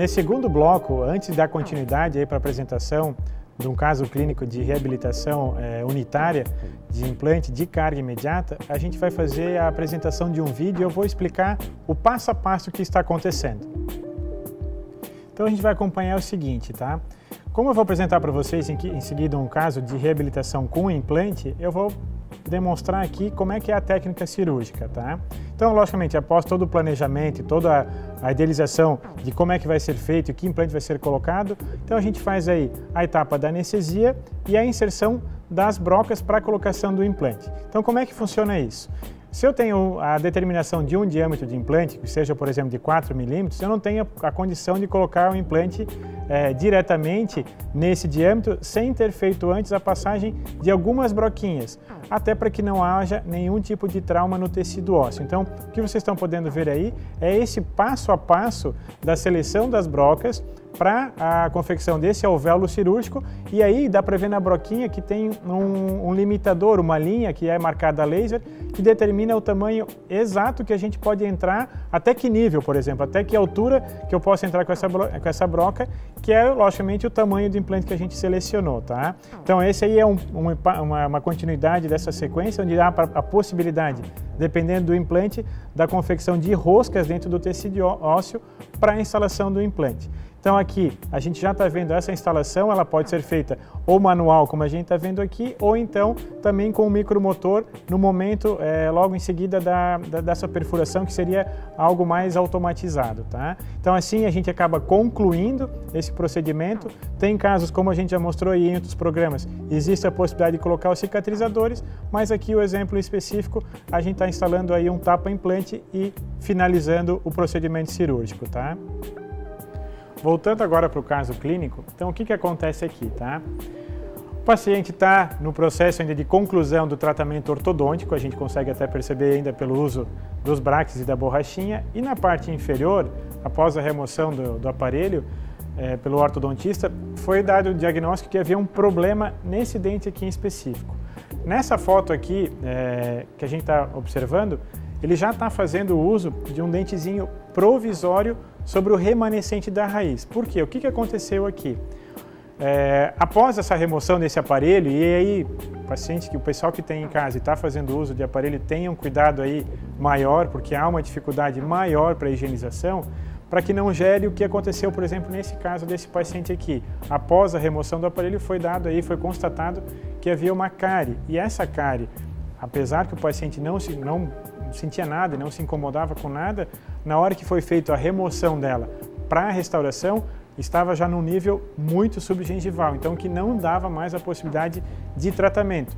Nesse segundo bloco, antes de dar continuidade para a apresentação de um caso clínico de reabilitação unitária de implante de carga imediata, a gente vai fazer a apresentação de um vídeo e eu vou explicar o passo a passo que está acontecendo. Então a gente vai acompanhar o seguinte, tá? Como eu vou apresentar para vocês em seguida um caso de reabilitação com implante, eu vou demonstrar aqui como é que é a técnica cirúrgica, tá? Então, logicamente, após todo o planejamento, toda a idealização de como é que vai ser feito e que implante vai ser colocado, então a gente faz aí a etapa da anestesia e a inserção das brocas para a colocação do implante. Então, como é que funciona isso? Se eu tenho a determinação de um diâmetro de implante, que seja, por exemplo, de 4 milímetros, eu não tenho a condição de colocar o implante diretamente nesse diâmetro sem ter feito antes a passagem de algumas broquinhas, até para que não haja nenhum tipo de trauma no tecido ósseo. Então, o que vocês estão podendo ver aí é esse passo a passo da seleção das brocas para a confecção desse alvéolo cirúrgico, e aí dá para ver na broquinha que tem um limitador, uma linha que é marcada a laser, que determina o tamanho exato que a gente pode entrar, até que nível, por exemplo, até que altura que eu posso entrar com essa broca, que é, logicamente, o tamanho do implante que a gente selecionou, tá? Então, esse aí é uma continuidade dessa sequência, onde há a possibilidade, dependendo do implante, da confecção de roscas dentro do tecido ósseo para a instalação do implante. Então aqui a gente já está vendo essa instalação, ela pode ser feita ou manual, como a gente está vendo aqui, ou então também com o micromotor no momento, logo em seguida dessa perfuração, que seria algo mais automatizado, tá? Então assim a gente acaba concluindo esse procedimento. Tem casos, como a gente já mostrou aí em outros programas, existe a possibilidade de colocar os cicatrizadores, mas aqui o exemplo específico, a gente está instalando aí um tapa-implante e finalizando o procedimento cirúrgico, tá? Voltando agora para o caso clínico, então o que acontece aqui, tá? O paciente está no processo ainda de conclusão do tratamento ortodôntico, a gente consegue até perceber ainda pelo uso dos brackets e da borrachinha, e na parte inferior, após a remoção do aparelho pelo ortodontista, foi dado o diagnóstico que havia um problema nesse dente aqui em específico. Nessa foto aqui que a gente está observando, ele já está fazendo uso de um dentezinho provisório sobre o remanescente da raiz. Por quê? O que aconteceu aqui? Após essa remoção desse aparelho, e aí o pessoal que tem em casa e está fazendo uso de aparelho, tenha um cuidado aí maior, porque há uma dificuldade maior para a higienização, para que não gere o que aconteceu, por exemplo, nesse caso desse paciente aqui. Após a remoção do aparelho, foi constatado que havia uma cárie, e essa cárie, apesar que o paciente não sentia nada, não se incomodava com nada, na hora que foi feita a remoção dela para a restauração, estava já num nível muito subgengival, então que não dava mais a possibilidade de tratamento.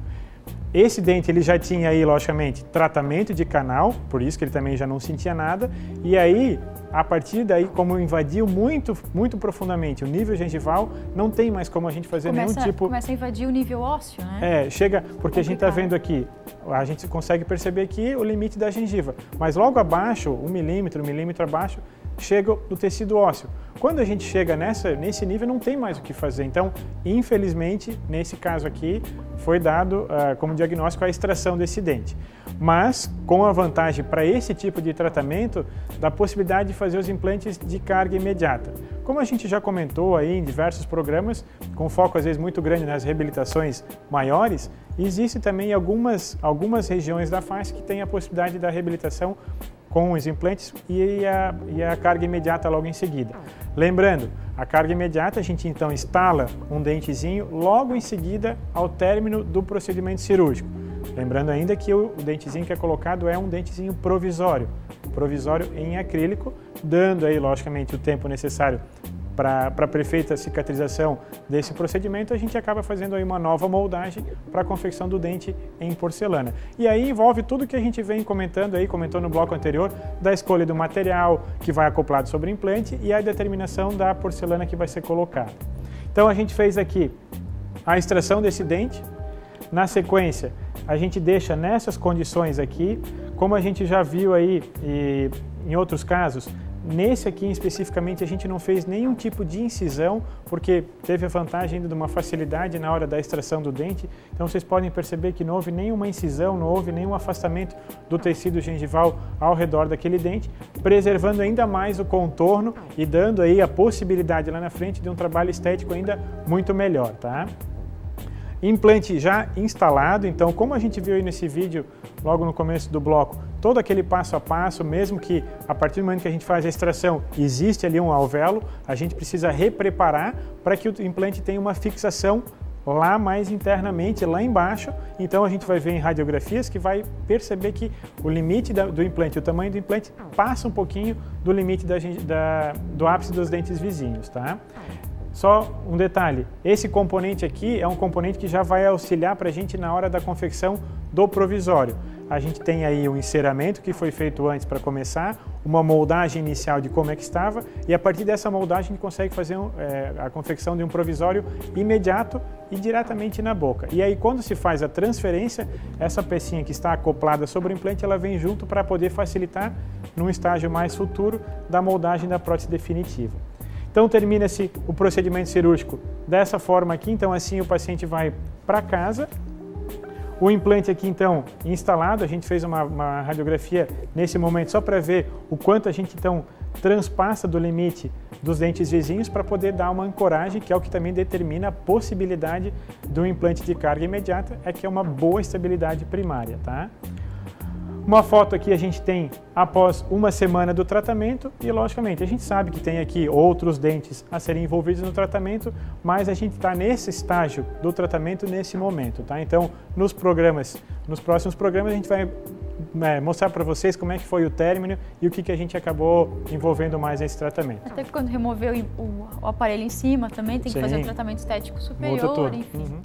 Esse dente ele já tinha aí, logicamente, tratamento de canal, por isso que ele também já não sentia nada, e aí, a partir daí, como invadiu muito profundamente o nível gengival, não tem mais como a gente fazer nenhum tipo... Começa a invadir o nível ósseo, né? Chega, porque a gente está vendo aqui, a gente consegue perceber aqui o limite da gengiva, mas logo abaixo, 1 milímetro abaixo, chega o tecido ósseo. Quando a gente chega nesse nível, não tem mais o que fazer. Então, infelizmente, nesse caso aqui, foi dado como diagnóstico a extração desse dente. Mas, com a vantagem para esse tipo de tratamento, da possibilidade de fazer os implantes de carga imediata. Como a gente já comentou aí em diversos programas, com foco às vezes muito grande nas reabilitações maiores, existe também algumas regiões da face que tem a possibilidade da reabilitação com os implantes e a carga imediata logo em seguida. Lembrando, a carga imediata a gente então instala um dentezinho logo em seguida ao término do procedimento cirúrgico. Lembrando ainda que o dentezinho que é colocado é um dentezinho provisório em acrílico, dando aí logicamente o tempo necessário para a perfeita cicatrização desse procedimento, a gente acaba fazendo aí uma nova moldagem para a confecção do dente em porcelana. E aí envolve tudo que a gente vem comentou no bloco anterior, da escolha do material que vai acoplado sobre o implante e a determinação da porcelana que vai ser colocada. Então a gente fez aqui a extração desse dente. Na sequência, a gente deixa nessas condições aqui, como a gente já viu aí em outros casos, Nesse aqui especificamente a gente não fez nenhum tipo de incisão, porque teve a vantagem ainda de uma facilidade na hora da extração do dente. Então vocês podem perceber que não houve nenhuma incisão, não houve nenhum afastamento do tecido gengival ao redor daquele dente, preservando ainda mais o contorno e dando aí a possibilidade lá na frente de um trabalho estético ainda muito melhor, tá? Implante já instalado, então como a gente viu aí nesse vídeo, logo no começo do bloco, todo aquele passo a passo, mesmo que a partir do momento que a gente faz a extração, existe ali um alvéolo, a gente precisa repreparar para que o implante tenha uma fixação lá mais internamente, lá embaixo. Então a gente vai ver em radiografias que vai perceber que o limite do implante, o tamanho do implante passa um pouquinho do limite do ápice dos dentes vizinhos, tá? Só um detalhe, esse componente aqui é um componente que já vai auxiliar para a gente na hora da confecção do provisório. A gente tem aí o enceramento que foi feito antes para começar, uma moldagem inicial de como é que estava, e a partir dessa moldagem a gente consegue fazer a confecção de um provisório imediato e diretamente na boca. E aí quando se faz a transferência, essa pecinha que está acoplada sobre o implante, ela vem junto para poder facilitar num estágio mais futuro da moldagem da prótese definitiva. Então termina-se o procedimento cirúrgico dessa forma aqui, então assim o paciente vai para casa. O implante aqui então instalado, a gente fez uma radiografia nesse momento só para ver o quanto a gente então transpassa do limite dos dentes vizinhos para poder dar uma ancoragem, que é o que também determina a possibilidade do implante de carga imediata, é que é uma boa estabilidade primária, tá? Uma foto aqui a gente tem após uma semana do tratamento e, logicamente, a gente sabe que tem aqui outros dentes a serem envolvidos no tratamento, mas a gente está nesse estágio do tratamento nesse momento, tá? Então, nos próximos programas a gente vai mostrar para vocês como é que foi o término e o que a gente acabou envolvendo mais nesse tratamento. Até que quando removeu o aparelho em cima também tem que fazer um tratamento estético superior, enfim.